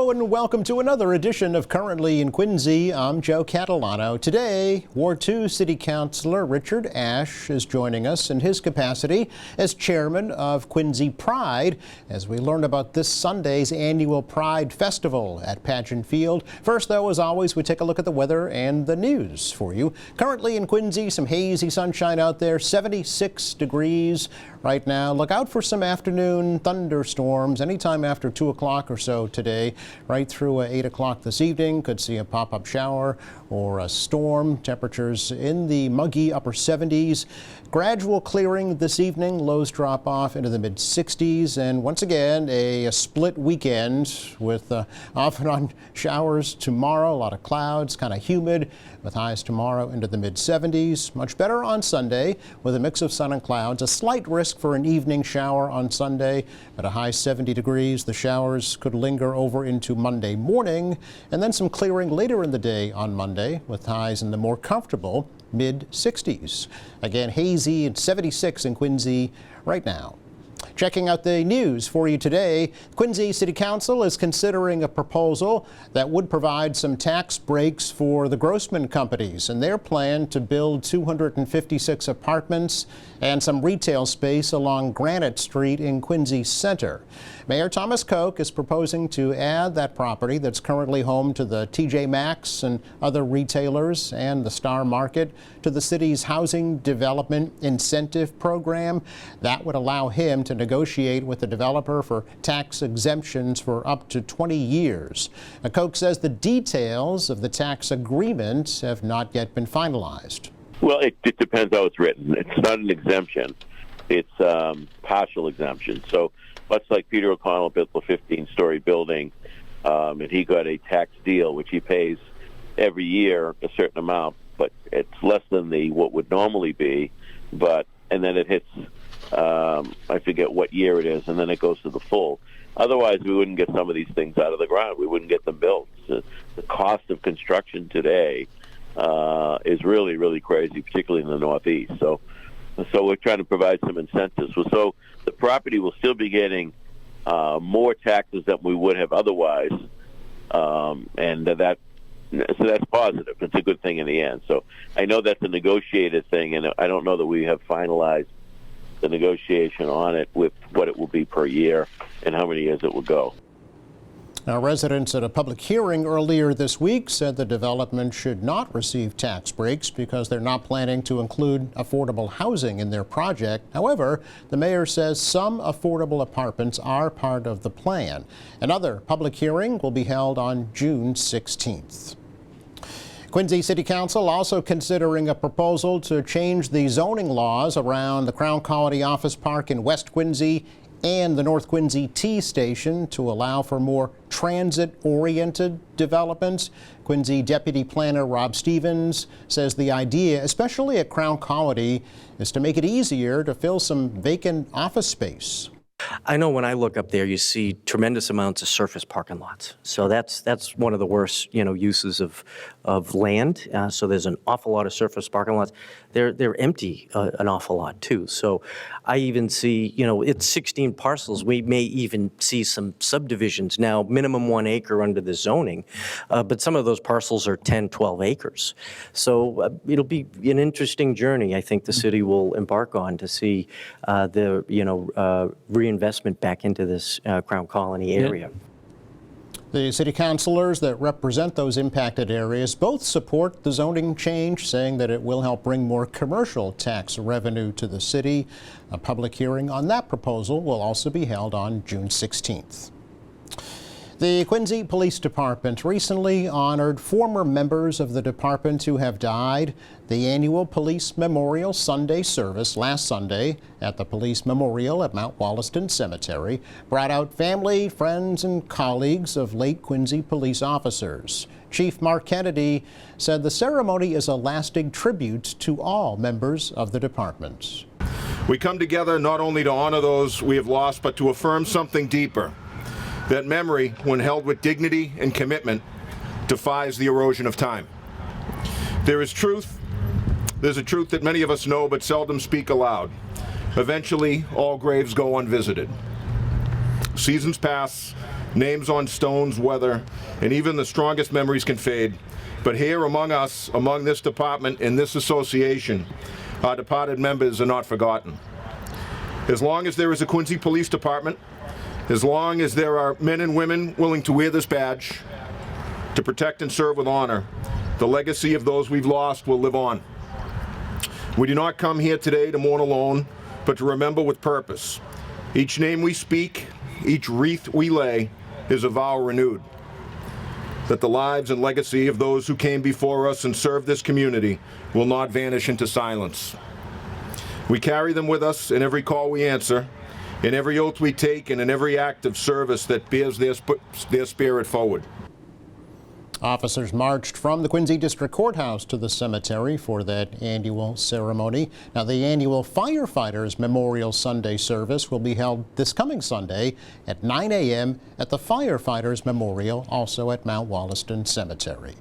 Hello and welcome to another edition of Currently in Quincy. I'm Joe Catalano. Today, Ward 2 City Councilor Richard Ashe is joining us in his capacity as chairman of Quincy Pride as we learn about this Sunday's annual Pride Festival at Pageant Field. First, though, as always, we take a look at the weather and the news for you. Currently in Quincy, some hazy sunshine out there, 76 degrees right now. Look out for some afternoon thunderstorms anytime after 2 o'clock or so today. Right through 8 o'clock this evening, could see a pop-up shower or a storm. Temperatures in the muggy upper 70s. Gradual clearing this evening. Lows drop off into the mid-60s. And once again, a split weekend with off and on showers tomorrow. A lot of clouds, kind of humid, with highs tomorrow into the mid-70s. Much better on Sunday with a mix of sun and clouds. A slight risk for an evening shower on Sunday at a high 70 degrees. The showers could linger over into Monday morning, and then some clearing later in the day on Monday with highs in the more comfortable mid-60s. Again, hazy and 76 in Quincy right now. Checking out the news for you today, Quincy City Council is considering a proposal that would provide some tax breaks for the Grossman companies and their plan to build 256 apartments and some retail space along Granite Street in Quincy Center. Mayor Thomas Koch is proposing to add that property that's currently home to the TJ Maxx and other retailers and the Star Market to the city's Housing Development Incentive Program. That would allow him to negotiate with the developer for tax exemptions for up to 20 years. Now, Koch says the details of the tax agreement have not yet been finalized. Well, it depends how it's written. It's not an exemption. It's partial exemption. So much like Peter O'Connell built a 15-story building, and he got a tax deal, which he pays every year a certain amount, but it's less than what would normally be. And then it hits, I forget what year it is, and then it goes to the full. Otherwise, we wouldn't get some of these things out of the ground. We wouldn't get them built. The cost of construction today is really, really crazy, particularly in the Northeast. So we're trying to provide some incentives. So the property will still be getting more taxes than we would have otherwise, and so that's positive. It's a good thing in the end. So I know that's a negotiated thing, and I don't know that we have finalized the negotiation on it with what it will be per year and how many years it will go. Now, residents at a public hearing earlier this week said the development should not receive tax breaks because they're not planning to include affordable housing in their project. However, the mayor says some affordable apartments are part of the plan. Another public hearing will be held on June 16th. Quincy City Council also considering a proposal to change the zoning laws around the Crown Colony Office Park in West Quincy and the North Quincy T Station to allow for more transit-oriented developments. Quincy Deputy Planner Rob Stevens says the idea, especially at Crown Colony, is to make it easier to fill some vacant office space. I know when I look up there, you see tremendous amounts of surface parking lots. So that's one of the worst, uses of land. So there's an awful lot of surface parking lots. They're empty an awful lot too. So I even see, it's 16 parcels. We may even see some subdivisions now, minimum 1 acre under the zoning, but some of those parcels are 10, 12 acres. So it'll be an interesting journey. I think the city will embark on to see the reinvestment back into this Crown Colony area. The city councilors that represent those impacted areas both support the zoning change, saying that it will help bring more commercial tax revenue to the city. A public hearing on that proposal will also be held on June 16th. The Quincy Police Department recently honored former members of the department who have died. The annual Police Memorial Sunday service last Sunday at the Police Memorial at Mount Wollaston Cemetery brought out family, friends, and colleagues of late Quincy police officers. Chief Mark Kennedy said the ceremony is a lasting tribute to all members of the department. We come together not only to honor those we have lost, but to affirm something deeper. That memory, when held with dignity and commitment, defies the erosion of time. There's a truth that many of us know but seldom speak aloud. Eventually, all graves go unvisited. Seasons pass, Names on stones weather, and even the strongest memories can fade. But here among us, among this department and this association, our departed members are not forgotten. As long as there is a Quincy Police Department, as long as there are men and women willing to wear this badge, to protect and serve with honor, the legacy of those we've lost will live on. We do not come here today to mourn alone, but to remember with purpose. Each name we speak, each wreath we lay, is a vow renewed, that the lives and legacy of those who came before us and served this community will not vanish into silence. We carry them with us in every call we answer, in every oath we take, and in every act of service that bears their spirit forward. Officers marched from the Quincy District Courthouse to the cemetery for that annual ceremony. Now, the annual Firefighters Memorial Sunday service will be held this coming Sunday at 9 a.m. at the Firefighters Memorial, also at Mount Wollaston Cemetery.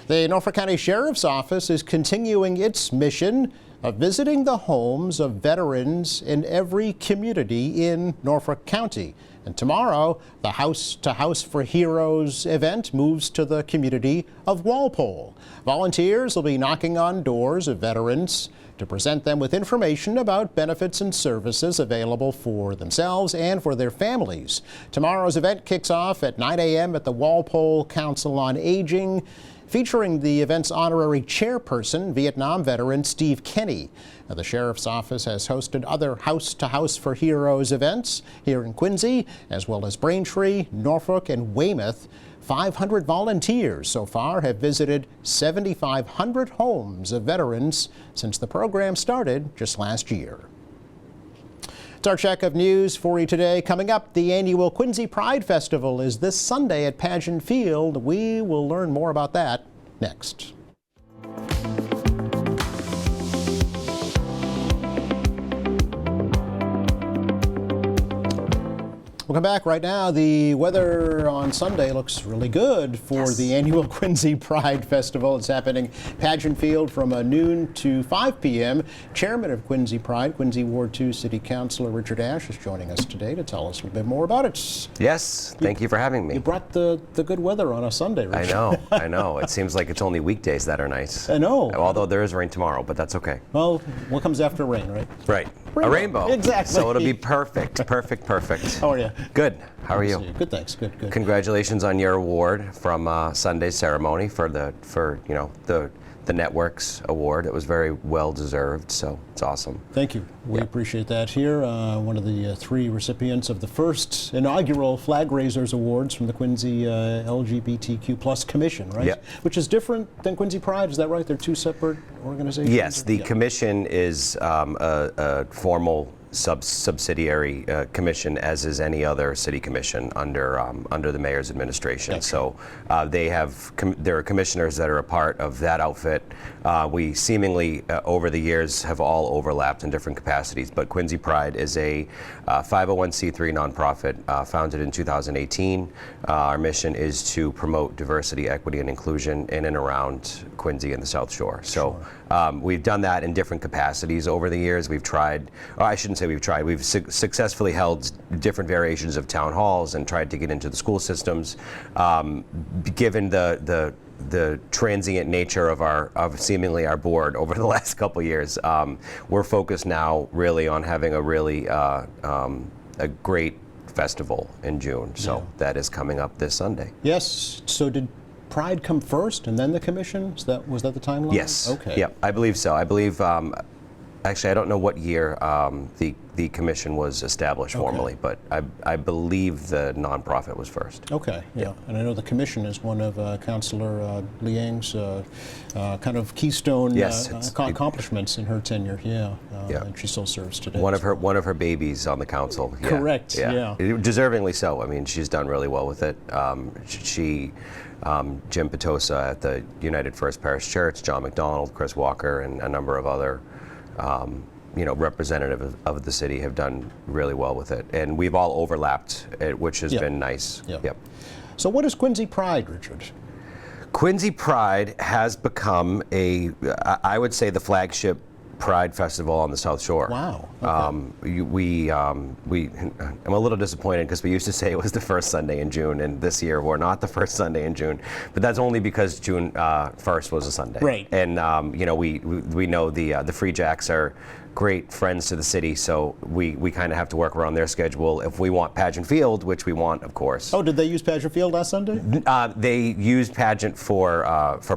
The Norfolk County Sheriff's Office is continuing its mission of visiting the homes of veterans in every community in Norfolk County. And tomorrow, the House to House for Heroes event moves to the community of Walpole. Volunteers will be knocking on doors of veterans to present them with information about benefits and services available for themselves and for their families. Tomorrow's event kicks off at 9 a.m. at the Walpole Council on Aging, featuring the event's honorary chairperson, Vietnam veteran Steve Kenny. Now, the Sheriff's Office has hosted other House to House for Heroes events here in Quincy, as well as Braintree, Norfolk, and Weymouth. 500 volunteers so far have visited 7,500 homes of veterans since the program started just last year. It's our check of news for you today. Coming up, the annual Quincy Pride Festival is this Sunday at Pageant Field. We will learn more about that next. Welcome back. Right now, the weather on Sunday looks really good for the annual Quincy Pride Festival. It's happening Pageant Field from noon to 5 p.m. Chairman of Quincy Pride, Quincy Ward 2 City Councilor Richard Ashe is joining us today to tell us a little bit more about it. Yes, thank you for having me. You brought the good weather on a Sunday, Richard. I know. It seems like it's only weekdays that are nice. I know. Although there is rain tomorrow, but that's okay. Well, what comes after rain, right? Right. A rainbow. Exactly. So it'll be perfect. Perfect. How are you? Good. How are you? Good, thanks. Good. Congratulations on your award from Sunday's ceremony for the Networks Award. It was very well deserved, so it's awesome. Thank you. We appreciate that here. One of the three recipients of the first inaugural Flag Raisers Awards from the Quincy LGBTQ Commission, right? Yep. Which is different than Quincy Pride, is that right? They're two separate organizations? Yes, the commission is a formal subsidiary commission, as is any other city commission under the mayor's administration. Okay. So there are commissioners that are a part of that outfit. We seemingly over the years have all overlapped in different capacities, but Quincy Pride is a 501c3 nonprofit founded in 2018. Our mission is to promote diversity, equity, and inclusion in and around Quincy and the South Shore. So we've done that in different capacities over the years. We've tried, or I shouldn't say we've tried, we've successfully held different variations of town halls and tried to get into the school systems. Given the transient nature of seemingly our board over the last couple of years, we're focused now really on having a great festival in June. So that is coming up this Sunday. Yes. So did Pride come first and then the commission? Was that the timeline? Yes. Okay. Yeah, I believe so. I believe, actually, I don't know what year the commission was established formally, but I believe the nonprofit was first. Okay. Yeah. And I know the commission is one of Councilor Liang's kind of keystone accomplishments in her tenure. Yeah. And she still serves today. One of her babies on the council. Yeah. Correct. Yeah. Deservingly so. I mean, she's done really well with it. Jim Petosa at the United First Parish Church, John McDonald, Chris Walker, and a number of other representatives of the city have done really well with it. And we've all overlapped, which has been nice. Yep. So what is Quincy Pride, Richard? Quincy Pride has become I would say, the flagship Pride Festival on the South Shore. Wow. Okay. I'm a little disappointed because we used to say it was the first Sunday in June, and this year we're not the first Sunday in June. But that's only because June 1st was a Sunday. Right. And we know the Free Jacks are great friends to the city, so we kind of have to work around their schedule if we want Pageant Field, which we want, of course. Oh, did they use Pageant Field last Sunday? They used Pageant for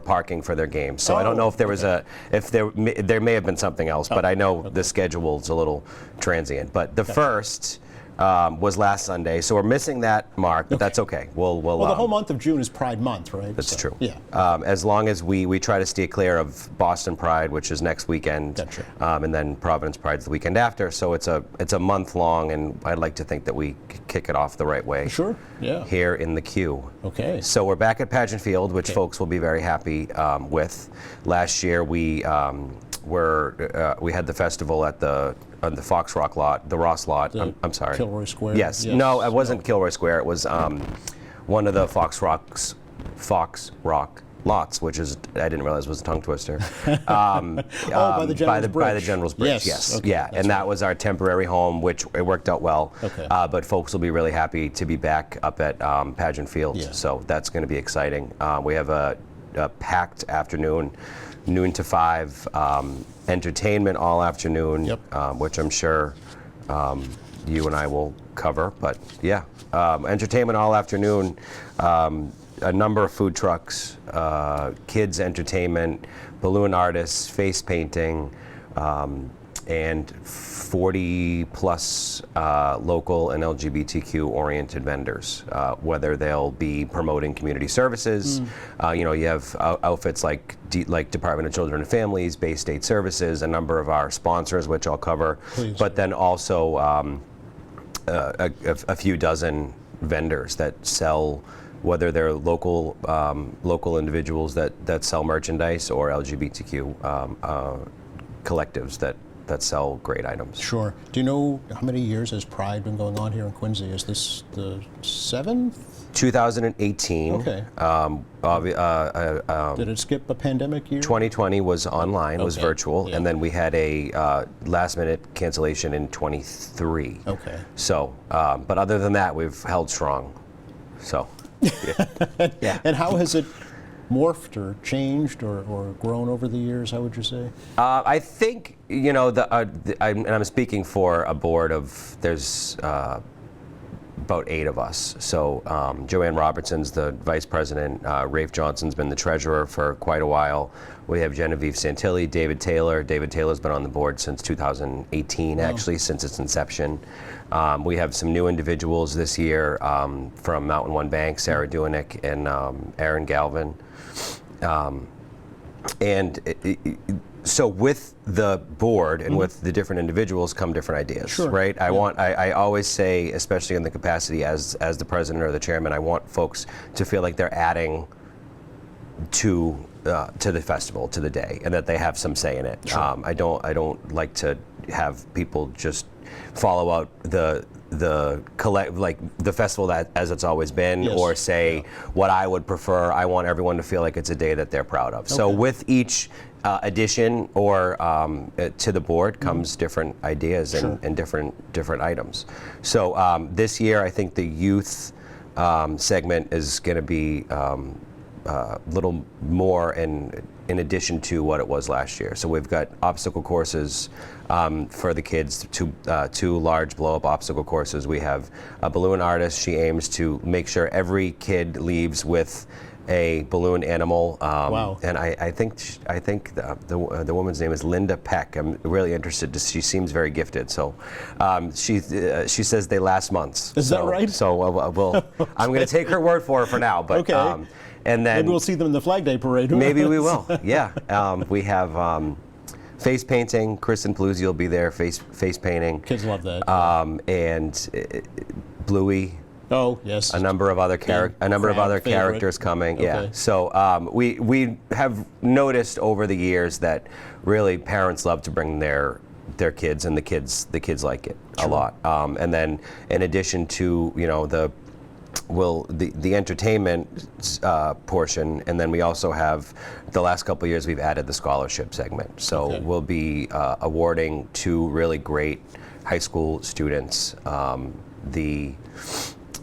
parking for their games. So I don't know if there was there may have been something else, but I know the schedule's a little transient. But the first was last Sunday, so we're missing that mark, but that's okay. Well, the whole month of June is Pride Month, right? That's true. Yeah. As long as we try to stay clear of Boston Pride, which is next weekend, Gotcha. and then Providence Pride's the weekend after. So it's a month long, and I'd like to think that we kick it off the right way. Sure. Yeah. Here in the queue. Okay. So we're back at Pageant Field, which folks will be very happy with. Last year we had the festival at the Fox Rock lot, the Ross lot. I'm sorry. Kilroy Square. Yes. No, it wasn't Kilroy Square. It was one of the Fox Rock lots, which is I didn't realize was a tongue twister. By the General's Bridge. By the General's Bridge. Yes. Okay, Yeah, and that was our temporary home, which it worked out well. Okay. But folks will be really happy to be back up at Pageant Field. Yeah. So that's going to be exciting. We have a packed afternoon, noon to 5, entertainment all afternoon, which I'm sure you and I will cover. But yeah, entertainment all afternoon, a number of food trucks, kids entertainment, balloon artists, face painting, and 40 plus local and LGBTQ oriented vendors, whether they'll be promoting community services. You have outfits like Department of Children and Families, Bay State Services, a number of our sponsors, which I'll cover. Please. But then also a few dozen vendors that sell, whether they're local individuals that sell merchandise or LGBTQ collectives that sell great items. Sure. Do you know how many years has Pride been going on here in Quincy? Is this the 7th? 2018. Okay. Did it skip a pandemic year? 2020 was online, was virtual, Yeah. and then we had a last-minute cancellation in 23. Okay. So, but other than that, we've held strong. So, yeah. And how has it morphed or changed or grown over the years? How would you say? I think and I'm speaking for a board of there's about 8 of us. So Joanne Robertson's the vice president. Rafe Johnson's been the treasurer for quite a while. We have Genevieve Santilli, David Taylor. David Taylor's been on the board since 2018, actually, since its inception. We have some new individuals this year from Mountain One Bank, Sarah Duanick and Aaron Galvin. So with the board and with the different individuals come different ideas, Sure. right? I always say, especially in the capacity as the president or the chairman, I want folks to feel like they're adding to the festival, to the day, and that they have some say in it. Sure. I don't like to have people just follow out the festival that as it's always been, Yes. or say what I would prefer. I want everyone to feel like it's a day that they're proud of. So with each addition or to the board comes different ideas and different items. So this year, I think the youth segment is going to be a little more in addition to what it was last year. So we've got obstacle courses for the kids, two large blow-up obstacle courses. We have a balloon artist. She aims to make sure every kid leaves with a balloon animal. Wow. And I think the woman's name is Linda Peck. I'm really interested. She seems very gifted. So she says they last months. Is that right? So I'm going to take her word for it for now. But, okay. And then maybe we'll see them in the Flag Day Parade. Maybe we will. Yeah. We have face painting. Kristen Paluzzi will be there. Face painting. Kids love that. And Bluey. Oh yes. A number of other characters coming. Okay. Yeah. So we have noticed over the years that really parents love to bring their kids, and the kids like it a lot. And then in addition to the entertainment portion, and then we also have, the last couple of years we've added the scholarship segment. So Okay. we'll be awarding 2 really great high school students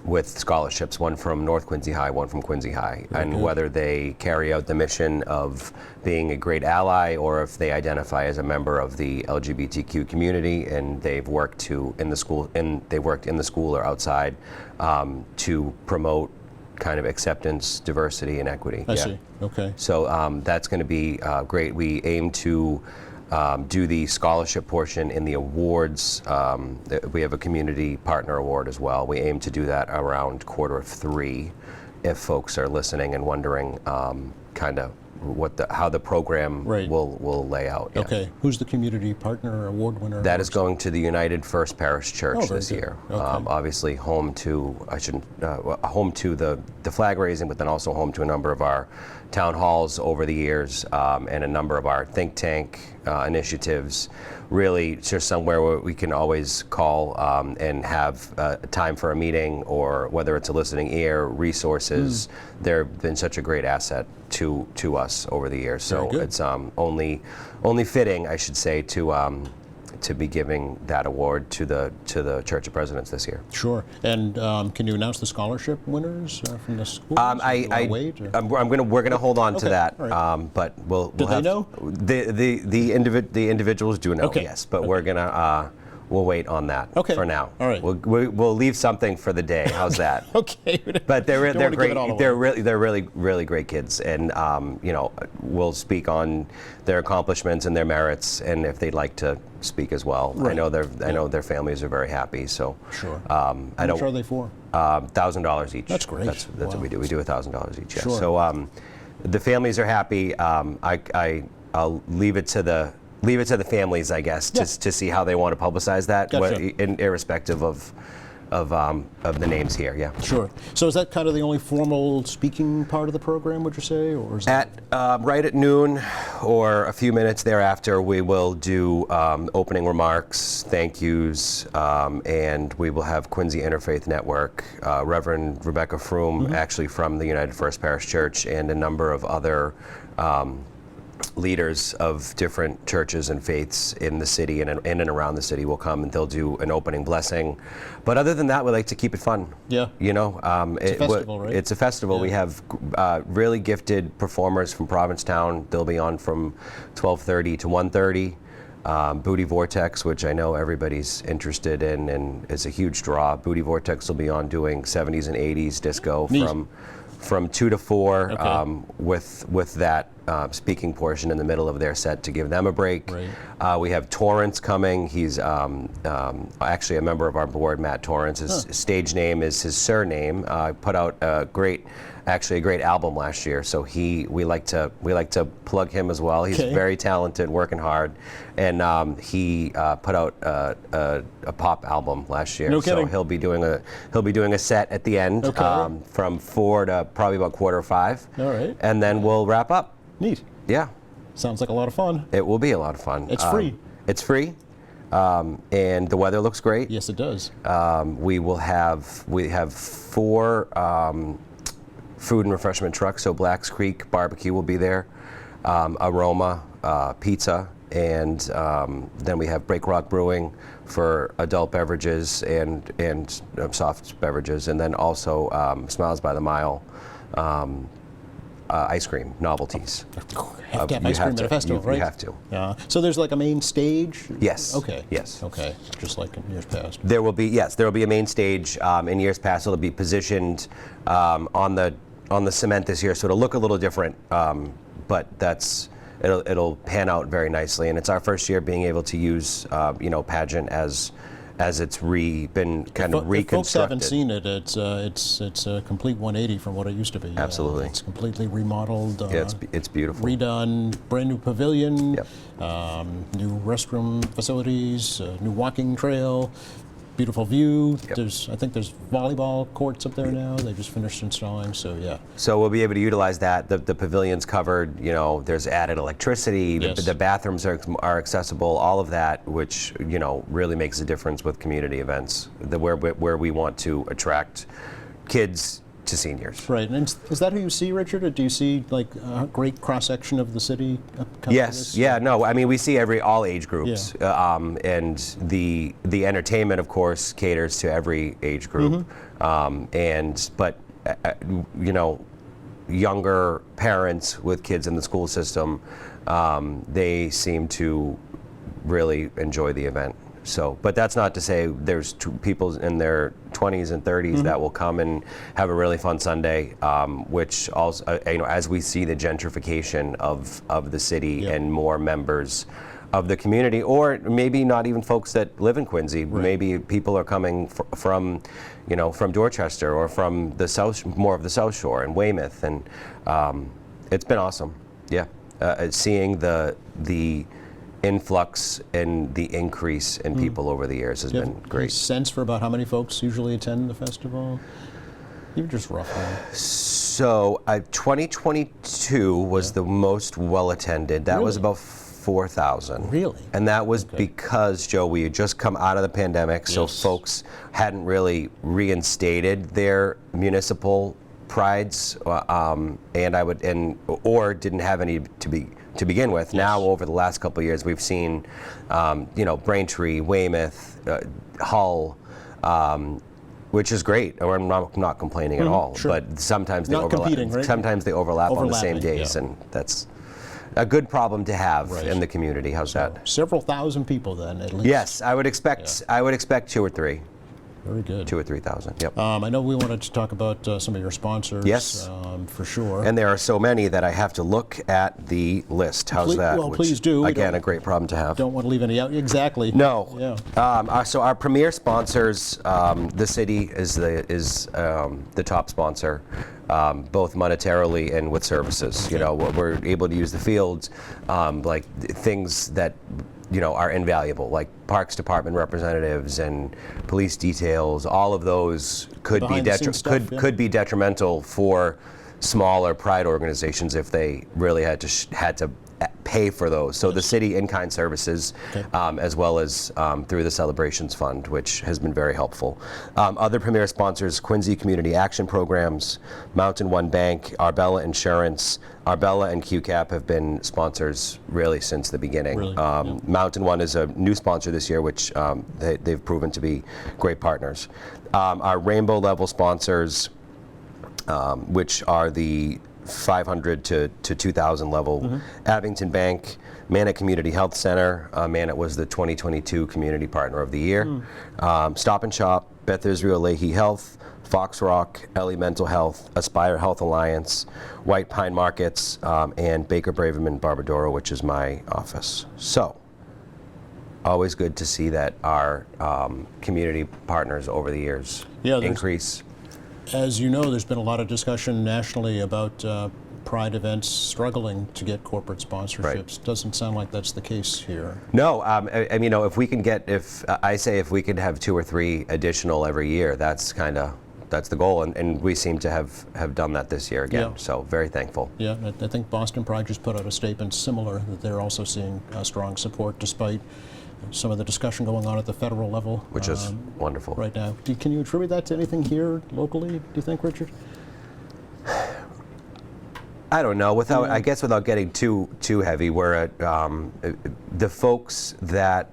with scholarships, one from North Quincy High, one from Quincy High, and whether they carry out the mission of being a great ally or if they identify as a member of the LGBTQ community and they've worked in the school or outside to promote kind of acceptance, diversity, and equity. I see. Okay. So that's going to be great. We aim to do the scholarship portion in the awards. We have a community partner award as well. We aim to do that around Q3 if folks are listening and wondering kind of how the program Right. will lay out. Yeah. Okay. Who's the community partner award winner? That is going to the United First Parish Church Oh, very this good. year. Okay. Obviously home to the flag raising, but then also home to a number of our town halls over the years, and a number of our think tank initiatives. Really, just somewhere where we can always call and have time for a meeting, or whether it's a listening ear, resources. They've been such a great asset to us over the years. Very So good. it's only fitting, I should say, to be giving that award to the Church of Presidents this year. Sure. And can you announce the scholarship winners from the schools? We're gonna hold on to Okay, that, all right. but we'll Do they have, know? The individuals do know, Okay, yes, but we're gonna we'll wait on that Okay, for now. all right. We'll leave something for the day. How's that? Okay. But they're Don't wanna give great. it all away. They're really great kids, and we'll speak on their accomplishments and their merits, and if they'd like to speak as well. Right. I know their families are very happy. So Sure. I How don't. much are they for? $1,000 each. That's great. That's Wow. what we do. We do $1,000 each. Yeah. Sure. So the families are happy. I'll leave it to the families, I guess, Yeah. to see how they want to publicize that, Gotcha. irrespective of the names here. Yeah. Sure. So is that kind of the only formal speaking part of the program, would you say? Or is that... Right at noon or a few minutes thereafter, we will do opening remarks, thank yous, and we will have Quincy Interfaith Network, Reverend Rebecca Froome, actually from the United First Parish Church, and a number of other leaders of different churches and faiths in the city and in and around the city will come, and they'll do an opening blessing. But other than that, we like to keep it fun. Yeah. It's a festival, right? It's a festival. Yeah. We have really gifted performers from Provincetown. They'll be on from 12:30 to 1:30. Booty Vortex, which I know everybody's interested in and is a huge draw. Booty Vortex will be on doing 70s and 80s disco Neat. from 2 to 4, Okay. with that speaking portion in the middle of their set to give them a break. Right. We have Torrance coming. He's actually a member of our board, Matt Torrance. His stage name is his surname. Put out a great album last year. So we like to plug him as well. He's Okay. very talented, working hard, and he put out a pop album last year. No so kidding. he'll be doing a set at the end, Okay. from 4 to probably about 4:45. All right. And then we'll wrap up. Neat. Yeah, Sounds like a lot of fun. it will be a lot of fun. It's free. It's free, and the weather looks great. Yes, it does. We have 4 food and refreshment trucks. So Blacks Creek Barbecue will be there, Aroma Pizza, and then we have Break Rock Brewing for adult beverages and soft beverages, and then also Smiles by the Mile. Ice cream novelties. Have to have you ice have cream at to. a festival, You right? have to. So there's like a main stage? Yes. Okay. Yes. Okay. Just like in years past. There will be a main stage. In years past, it'll be positioned on the cement this year, so it'll look a little different. But it'll pan out very nicely, and it's our first year being able to use Pageant as it's been kind of reconstructed. If folks haven't seen it, it's a complete 180 from what it used to be. Absolutely. It's completely remodeled. Yeah, it's beautiful. Redone, brand new pavilion, Yep. new restroom facilities, new walking trail, beautiful view. Yep. I think there's volleyball courts up there now. They just finished installing, so yeah. So we'll be able to utilize that. The pavilion's covered. There's added electricity. Yes. The bathrooms are accessible. All of that, which really makes a difference with community events. Where we want to attract kids to seniors. Right, and is that who you see, Richard, or do you see like a great cross-section of the city coming to Yes, this? yeah, no, I mean, we see all age groups, and the entertainment, of course, caters to every age group, but you know, younger parents with kids in the school system, they seem to really enjoy the event. So, but that's not to say there's people in their 20s and 30s that will come and have a really fun Sunday, which also, you know, as we see the gentrification of the city and more members of the community, or maybe not even folks that live in Quincy, maybe people are coming from, you know, from Dorchester or from the more of the South Shore and Weymouth, and it's been awesome. Yeah, seeing the influx and the increase in people over the years has been great. Any sense for about how many folks usually attend the festival? Even just roughly. So 2022 was the most well attended. That was about 4,000. Really? And that was because, Joe, we had just come out of the pandemic, so folks hadn't really reinstated their municipal prides, or didn't have any to begin with. Now, over the last couple of years, we've seen, you know, Braintree, Weymouth, Hull, which is great. Or I'm not complaining at all. Sure. But sometimes they Not overlap. competing, right? Sometimes they overlap on the same days, and that's a good problem to have in the community. How's that? Several thousand people then, at least. Yes, I would expect. I would expect 2 or 3. Very good. 2,000 or 3,000. Yep. I know we wanted to talk about some of your sponsors. Yes. For sure. And there are so many that I have to look at the list. How's that? Well, please do. Again, a great problem to have. Don't want to leave any out. Exactly. No. Yeah. So our premier sponsors, the city is the top sponsor, both monetarily and with services. You know, we're able to use the fields, like things that, you know, are invaluable, like Parks Department representatives and police details. All of those could be detrimental for smaller pride organizations if they really had to pay for those. So the city in-kind services, as well as through the Celebrations Fund, which has been very helpful. Other premier sponsors: Quincy Community Action Programs, Mountain One Bank, Arbella Insurance. Arbella and QCAP have been sponsors really since the beginning. Really? Mountain One is a new sponsor this year, which they've proven to be great partners. Our rainbow level sponsors, which are the 500 to 2,000 level. Abington Bank, Manat Community Health Center. Manat was the 2022 Community Partner of the Year. Stop and Shop, Beth Israel Leahy Health, Fox Rock, Ellie Mental Health, Aspire Health Alliance, White Pine Markets, and Baker Braverman Barbadoro, which is my office. So, always good to see that our community partners over the years increase. As you know, there's been a lot of discussion nationally about Pride events struggling to get corporate sponsorships. Right. Doesn't sound like that's the case here. No, I mean, you know, if we could have 2 or 3 additional every year, that's the goal, and we seem to have done that this year again. So very thankful. Yeah, I think Boston Pride just put out a statement similar, that they're also seeing strong support despite some of the discussion going on at the federal level, which is wonderful right now. Can you attribute that to anything here locally, do you think, Richard? I don't know. I guess without getting too heavy, we're at the folks that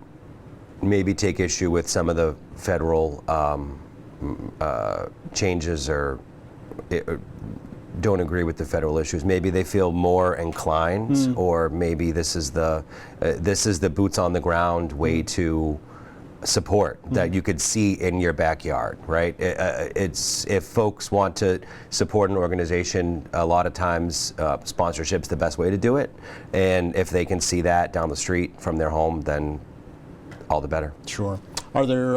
maybe take issue with some of the federal changes or don't agree with the federal issues. Maybe they feel more inclined, or maybe this is the boots on the ground way to support that you could see in your backyard, right? It's if folks want to support an organization, a lot of times sponsorship's the best way to do it, and if they can see that down the street from their home, then all the better. Sure. Are there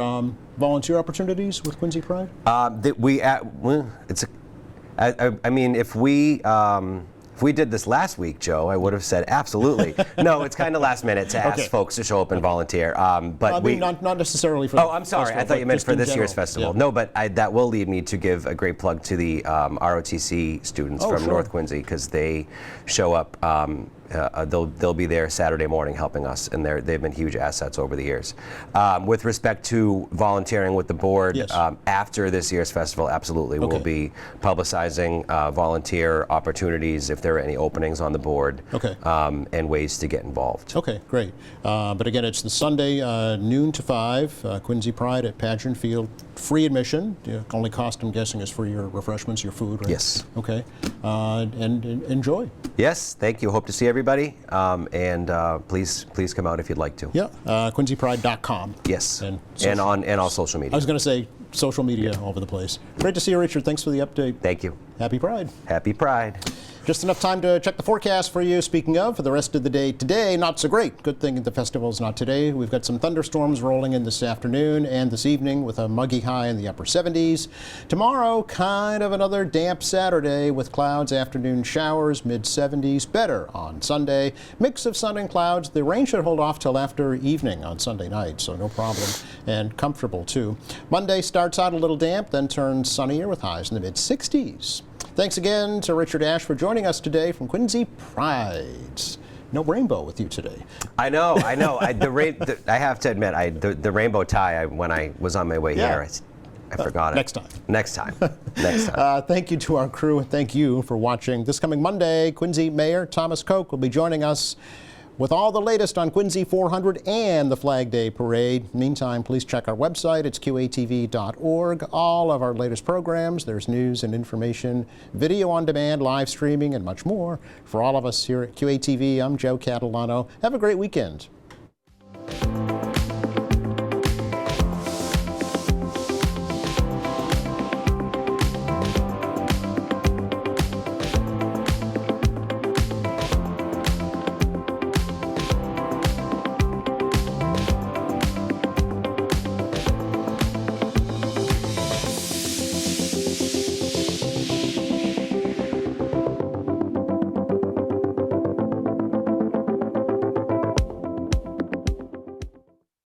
volunteer opportunities with Quincy Pride? I mean, if we did this last week, Joe, I would have said absolutely. No, it's kind of last minute to ask folks to show up and volunteer. But not necessarily for. Oh, I'm sorry. Festival, I thought you meant for this year's festival. Yeah. No, but that will lead me to give a great plug to the ROTC students from North Quincy, because they show up they'll be there Saturday morning helping us, and they've been huge assets over the years. With respect to volunteering with the board, yes. After this year's festival, absolutely, Okay. we'll be publicizing volunteer opportunities if there are any openings on the board, okay. And ways to get involved. Okay, great. But again, it's the Sunday, noon to 5, Quincy Pride at Pageant Field. Free admission. The only cost, I'm guessing, is for your refreshments, your food, right? Yes. Okay. And enjoy. Yes, thank you. Hope to see everybody, and please come out if you'd like to. Yeah, quincypride.com. Yes, And and on social media. I was going to say social media all over the place. Great to see you, Richard. Thanks for the update. Thank you. Happy Pride. Happy Pride. Just enough time to check the forecast for you. Speaking of, for the rest of the day today, not so great. Good thing the festival's not today. We've got some thunderstorms rolling in this afternoon and this evening with a muggy high in the upper 70s. Tomorrow, kind of another damp Saturday with clouds, afternoon showers, mid 70s. Better on Sunday. Mix of sun and clouds. The rain should hold off till after evening on Sunday night, so no problem. And comfortable too. Monday starts out a little damp, then turns sunnier with highs in the mid 60s. Thanks again to Richard Ashe for joining us today from Quincy Pride. No rainbow with you today. I know. I have to admit, the rainbow tie. When I was on my way here, I forgot it. Next time. Next time. Next time. Thank you to our crew, and thank you for watching. This coming Monday, Quincy Mayor Thomas Koch will be joining us with all the latest on Quincy 400 and the Flag Day Parade. Meantime, please check our website. It's qatv.org. All of our latest programs. There's news and information, video on demand, live streaming, and much more. For all of us here at QATV, I'm Joe Catalano. Have a great weekend.